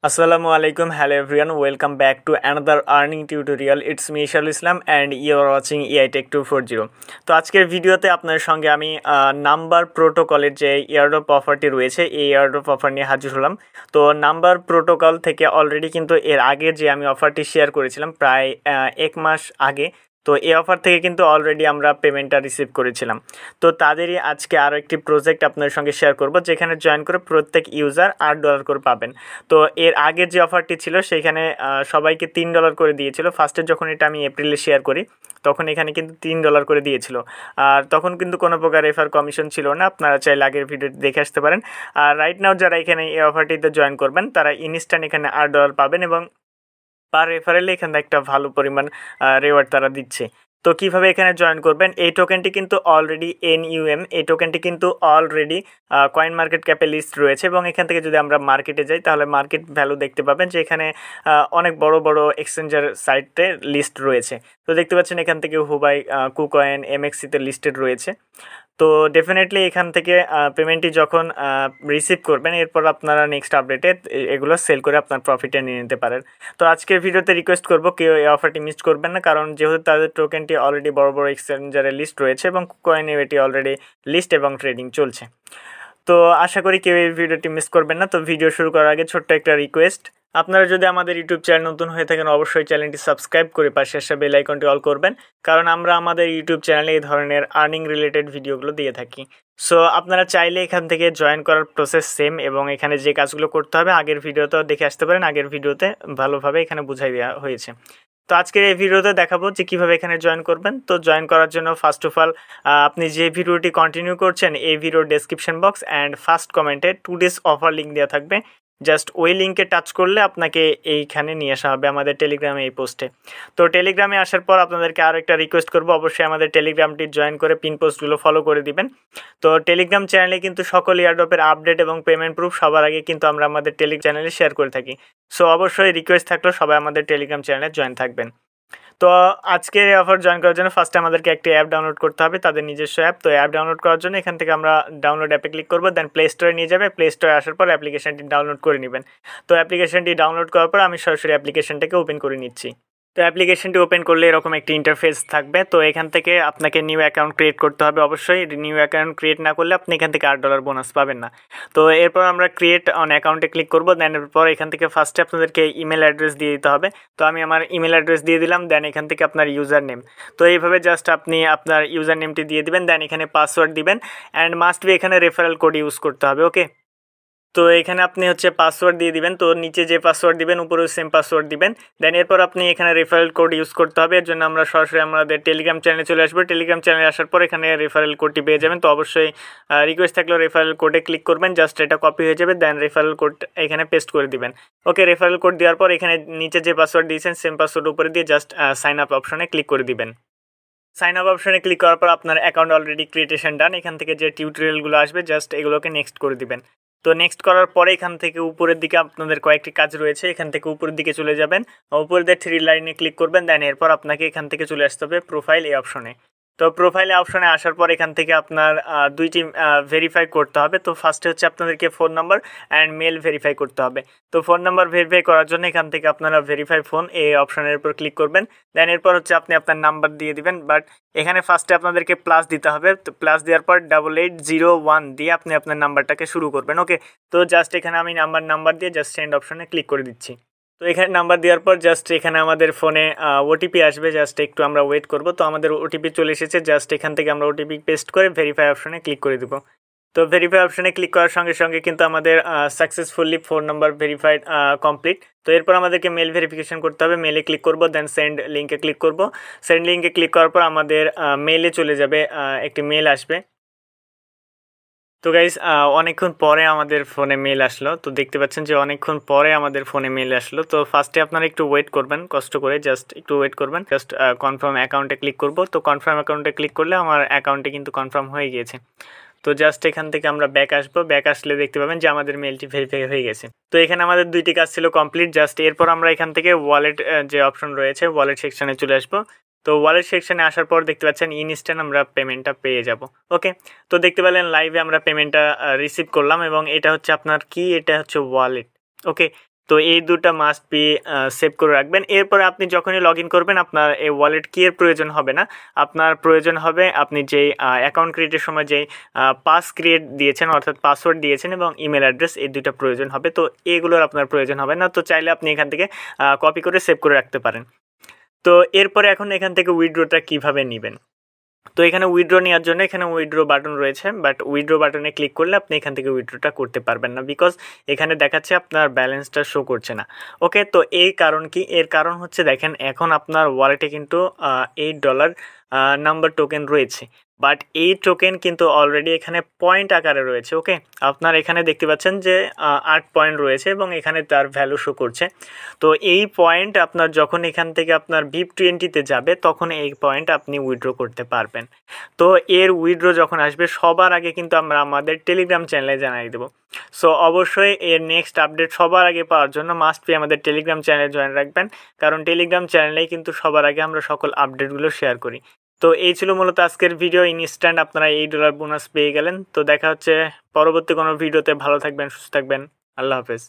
Assalamu alaikum, hello everyone, welcome back to another earning tutorial. It's me Ishal Islam and you are watching AI Tech 240. তো আজকের ভিডিওতে আপনার সঙ্গে আমি number প্রোটোকলের যে এয়ারড্রপ অফারটি রয়েছে এই এয়ারড্রপ অফার নিয়ে হাজির হলাম। তো নাম্বার প্রোটোকল থেকে অলরেডি কিন্তু এর আগে যে আমি অফারটি শেয়ার করেছিলাম প্রায় 1 মাস আগে, তো এই অফার থেকে কিন্তু অলরেডি আমরা পেমেন্টটা রিসিভ করেছিলাম। তো তাদেরই আজকে আরও একটি প্রজেক্ট আপনার সঙ্গে শেয়ার করব, যেখানে জয়েন করে প্রত্যেক ইউজার $8 করে পাবেন। তো এর আগের যে অফারটি ছিল সেইখানে সবাইকে $3 করে দিয়েছিল। ফার্স্টে যখন এটা আমি এপ্রিলে শেয়ার করি তখন এখানে কিন্তু $3 করে দিয়েছিল, আর তখন কিন্তু কোনো প্রকার রেফার কমিশন ছিল না। আপনারা চাইলে আগের ভিডিওটি দেখে আসতে পারেন। আর রাইট নাও যারা এখানে এই অফারটিতে জয়েন করবেন তারা ইনস্ট্যান্ট এখানে $8 পাবেন এবং পার রেফারেলে এখানে একটা ভালো পরিমাণ রেওয়ার্ড তারা দিচ্ছে। তো কিভাবে এখানে জয়েন করবেন, এই টোকেনটি কিন্তু অলরেডি NUM, এই টোকেনটি কিন্তু অলরেডি কয়েন মার্কেট ক্যাপে লিস্ট রয়েছে এবং এখান থেকে যদি আমরা মার্কেটে যাই তাহলে মার্কেট ভ্যালু দেখতে পাবেন যে এখানে অনেক বড় বড় এক্সচেঞ্জের সাইটে লিস্ট রয়েছে। তো দেখতে পাচ্ছেন এখান থেকে হুবাই, কুকয়েন, MXC-তে লিস্টেড রয়েছে। তো ডেফিনেটলি এখান থেকে পেমেন্টটি যখন রিসিভ করবেন এরপর আপনারা নেক্সট আপডেটে এগুলো সেল করে আপনার প্রফিটে নিয়ে নিতে পারেন। তো আজকের ভিডিওতে রিকোয়েস্ট করব কেউ এই অফারটি মিস করবেন না, কারণ যেহেতু তাদের টোকেনটি অলরেডি বড় বড় এক্সচেঞ্জারে লিস্ট রয়েছে এবং কয়েনে এটি অলরেডি লিস্ট এবং ট্রেডিং চলছে। তো আশা করি কেউ এই ভিডিওটি মিস করবেন না। তো ভিডিও শুরু করার আগে ছোট্ট একটা রিকোয়েস্ট, আপনারা যদি আমাদের ইউটিউব চ্যানেল নতুন হয়ে থাকেন অবশ্যই চ্যানেলটি সাবস্ক্রাইব করে পাশে আসা বেল আইকনটি অল করবেন, কারণ আমরা আমাদের ইউটিউব চ্যানেলে এই ধরনের আর্নিং রিলেটেড ভিডিওগুলো দিয়ে থাকি। সো আপনারা চাইলে এখান থেকে জয়েন করার প্রসেস সেম এবং এখানে যে কাজগুলো করতে হবে আগের ভিডিওতেও দেখে আসতে পারেন। আগের ভিডিওতে ভালোভাবে এখানে বুঝাই দেওয়া হয়েছে। তো আজকের এই ভিডিওতে দেখাবো যে কীভাবে এখানে জয়েন করবেন। তো জয়েন করার জন্য ফার্স্ট অফ অল আপনি যে ভিডিওটি কন্টিনিউ করছেন এই ভিডিওর ডেসক্রিপশন বক্স অ্যান্ড ফার্স্ট কমেন্টে 2 days অফার লিঙ্ক দেওয়া থাকবে। জাস্ট ওই লিঙ্কে টাচ করলে আপনাকে এইখানে নিয়ে আসা হবে আমাদের টেলিগ্রামে এই পোস্টে। তো টেলিগ্রামে আসার পর আপনাদেরকে আরও একটা রিকোয়েস্ট করবো, অবশ্যই আমাদের টেলিগ্রামটি জয়েন করে পিন পোস্টগুলো ফলো করে দিবেন। তো টেলিগ্রাম চ্যানেলে কিন্তু সকল এয়ারড্রপের আপডেট এবং পেমেন্ট প্রুফ সবার আগে কিন্তু আমরা আমাদের টেলিগ্রাম চ্যানেলে শেয়ার করে থাকি। সো অবশ্যই রিকোয়েস্ট থাকলো সবাই আমাদের টেলিগ্রাম চ্যানেলে জয়েন থাকবেন। তো আজকের এই অফার জয়েন করার জন্য ফার্স্টে আমাদেরকে একটি অ্যাপ ডাউনলোড করতে হবে, তাদের নিজস্ব অ্যাপ। তো অ্যাপ ডাউনলোড করার জন্য এখান থেকে আমরা ডাউনলোড অ্যাপে ক্লিক করবো, দেন প্লে স্টোরে নিয়ে যাবে। প্লে স্টোরে আসার পর অ্যাপ্লিকেশনটি ডাউনলোড করে নেবেন। তো অ্যাপ্লিকেশনটি ডাউনলোড করার পর আমি সরাসরি অ্যাপ্লিকেশনটাকে ওপেন করে নিচ্ছি। তো অ্যাপ্লিকেশনটি ওপেন করলে এরকম একটি ইন্টারফেস থাকবে। তো এখান থেকে আপনাকে নিউ অ্যাকাউন্ট ক্রিয়েট করতে হবে। অবশ্যই নিউ অ্যাকাউন্ট ক্রিয়েট না করলে আপনি এখান থেকে $8 বোনাস পাবেন না। তো এরপর আমরা ক্রিয়েট অন অ্যাকাউন্টে ক্লিক করবো, দেন এরপর এখান থেকে ফার্স্টে আপনাদেরকে ইমেল অ্যাড্রেস দিয়ে দিতে হবে। তো আমি আমার ইমেল অ্যাড্রেস দিয়ে দিলাম, দেন এখান থেকে আপনার ইউজার নেম। তো এইভাবে জাস্ট আপনি আপনার ইউজার নেমটি দিয়ে দিবেন, দেন এখানে পাসওয়ার্ড দিবেন অ্যান্ড মাস্ট বি এখানে রেফারেল কোড ইউজ করতে হবে। ওকে, তো এখানে আপনি পাসওয়ার্ড দিয়ে দিবেন। তো নিচে যে পাসওয়ার্ড দিবেন উপরেও সেম পাসওয়ার্ড দিবেন, দেন এরপর আপনি এখানে রেফারেল কোড ইউজ করতে হবে। এর জন্য আমরা সরাসরি আমাদের টেলিগ্রাম চ্যানেলে চলে আসবো। টেলিগ্রাম চ্যানেলে আসার পর এখানে রেফারেল কোডটি পেয়ে যাবেন। তো অবশ্যই রিকোয়েস্ট থাকলেও রেফারেল কোডে ক্লিক করবেন, জাস্ট এটা কপি হয়ে যাবে, দেন রেফারেল কোড এখানে পেস্ট করে দিবেন। ওকে, রেফারেল কোড দেওয়ার পর এখানে নিচে যে পাসওয়ার্ড দিয়েছেন সেম পাসওয়ার্ড উপরে দিয়ে জাস্ট সাইন আপ অপশনে ক্লিক করে দিবেন। সাইন আপ অপশনে ক্লিক করার পর আপনার অ্যাকাউন্ট অলরেডি ক্রিয়েটেশন ডান। এখান থেকে যে টিউটোরিয়ালগুলো আসবে জাস্ট এগুলোকে নেক্সট করে দিবেন। তো নেক্সট করার পরে এখান থেকে উপরের দিকে আপনাদের কয়েকটি কাজ রয়েছে, এখান থেকে উপরের দিকে চলে যাবেন, উপরের দিকে 3 লাইনে ক্লিক করবেন, দেন এরপর আপনাকে এখান থেকে চলে আসতে হবে প্রোফাইল এই অপশনে। তো প্রোফাইলে অপশনে আসার পর এখান থেকে আপনার দুইটি ভেরিফাই করতে হবে। তো ফার্স্টে আপনাদেরকে phone number and mail verify করতে হবে। তো ফোন নাম্বার ভেরিফাই করার জন্য এখান থেকে আপনারা ভেরিফাই ফোন এই অপশনের উপর ক্লিক করবেন, দেন এরপর আপনি আপনার নাম্বার দিয়ে দিবেন। বাট এখানে ফার্স্টে আপনাদেরকে প্লাস দিতে হবে। তো প্লাস দেওয়ার পর 8801 দিয়ে আপনি আপনার নাম্বারটাকে শুরু করবেন। ওকে, তো জাস্ট এখানে আমি নাম্বার দিয়ে জাস্ট সেন্ড অপশনে ক্লিক করে দিচ্ছি। তো এখানে নাম্বার দেওয়ার পর জাস্ট এখানে আমাদের ফোনে ওটিপি আসবে, জাস্ট একটু আমরা ওয়েট করব। তো আমাদের ওটিপি চলে এসেছে, জাস্ট এখান থেকে আমরা ওটিপি পেস্ট করে ভেরিফাই অপশনে ক্লিক করে দেবো। তো ভেরিফাই অপশনে ক্লিক করার সঙ্গে সঙ্গে কিন্তু আমাদের successfully phone number verified complete. তো এরপর আমাদেরকে মেল ভেরিফিকেশন করতে হবে। মেলে ক্লিক করব, দেন সেন্ড লিঙ্কে ক্লিক করব। সেন্ড লিঙ্কে ক্লিক করার পর আমাদের মেলে চলে যাবে, একটি মেল আসবে। তো গাইস অনেকক্ষণ পরে আমাদের ফোনে মেল আসলো। তো দেখতে পাচ্ছেন যে অনেকক্ষণ পরে আমাদের ফোনে মেল আসলো। তো ফার্স্টে আপনারা একটু ওয়েট করবেন, কষ্ট করে জাস্ট একটু ওয়েট করবেন। জাস্ট কনফার্ম অ্যাকাউন্টে ক্লিক করব। তো কনফার্ম অ্যাকাউন্টে ক্লিক করলে আমার অ্যাকাউন্টে কিন্তু কনফার্ম হয়ে গিয়েছে। তো জাস্ট এখান থেকে আমরা ব্যাক আসবো। ব্যাক আসলে দেখতে পাবেন যে আমাদের মেলটি ভেরিফাই হয়ে গেছে। তো এখানে আমাদের দুইটি কাজ ছিল কমপ্লিট। জাস্ট এরপর আমরা এখান থেকে ওয়ালেট যে অপশন রয়েছে ওয়ালেট সেকশনে চলে আসবো। তো ওয়ালেট সেকশনে আসার পর দেখতে পাচ্ছেন ইনস্ট্যান্ট আমরা পেমেন্টটা পেয়ে যাব। ওকে, তো দেখতে পেলেন লাইভে আমরা পেমেন্টটা রিসিভ করলাম এবং এটা হচ্ছে আপনার কি, এটা হচ্ছে ওয়ালেট। ওকে, তো এই দুটা মাস্ট বি সেভ করে রাখবেন। এরপরে আপনি যখনই লগ ইন করবেন আপনার এই ওয়ালেট কি এর প্রয়োজন হবে না, আপনার প্রয়োজন হবে আপনি যেই অ্যাকাউন্ট ক্রিয়েটের সময় যেই পাস ক্রিয়েট দিয়েছেন অর্থাৎ পাসওয়ার্ড দিয়েছেন এবং ইমেল অ্যাড্রেস, এই দুইটা প্রয়োজন হবে। তো এগুলোর আপনার প্রয়োজন হবে না, তো চাইলে আপনি এখান থেকে কপি করে সেভ করে রাখতে পারেন। তো এরপরে এখন এখান থেকে উইথড্রটা কিভাবে নেবেন। তো এখানে উইথড্র নেওয়ার জন্য এখানে উইথড্র বাটন রয়েছে, বাট উইথড্র বাটনে ক্লিক করলে আপনি এখান থেকে উইথড্রটা করতে পারবেন না, বিকজ এখানে দেখাচ্ছে আপনার ব্যালেন্সটা শো করছে না। ওকে, তো এই কারণ কি, এর কারণ হচ্ছে দেখেন এখন আপনার ওয়ালেটে কিন্তু $8 নাম্বার টোকেন রয়েছে, বাট এই টোকেন কিন্তু অলরেডি এখানে পয়েন্ট আকারে রয়েছে। ওকে, আপনার এখানে দেখতে পাচ্ছেন যে 8 পয়েন্ট রয়েছে এবং এখানে তার ভ্যালু শো করছে। তো এই পয়েন্ট আপনার যখন এখান থেকে আপনার VIP20-তে যাবে তখন এই পয়েন্ট আপনি উইথড্র করতে পারবেন। তো এর উইথড্র যখন আসবে সবার আগে কিন্তু আমরা আমাদের টেলিগ্রাম চ্যানেলে জানিয়ে দেবো। সো অবশ্যই এর নেক্সট আপডেট সবার আগে পাওয়ার জন্য মাস্ট বি আমাদের টেলিগ্রাম চ্যানেলে জয়েন রাখবেন, কারণ টেলিগ্রাম চ্যানেলেই কিন্তু সবার আগে আমরা সকল আপডেটগুলো শেয়ার করি। তো এই ছিল মূলত আজকের ভিডিও। ইনস্ট্যান্ট আপনারা $8 বোনাস পেয়ে গেলেন। তো দেখা হচ্ছে পরবর্তী কোনো ভিডিওতে। ভালো থাকবেন, সুস্থ থাকবেন, আল্লাহ হাফেজ।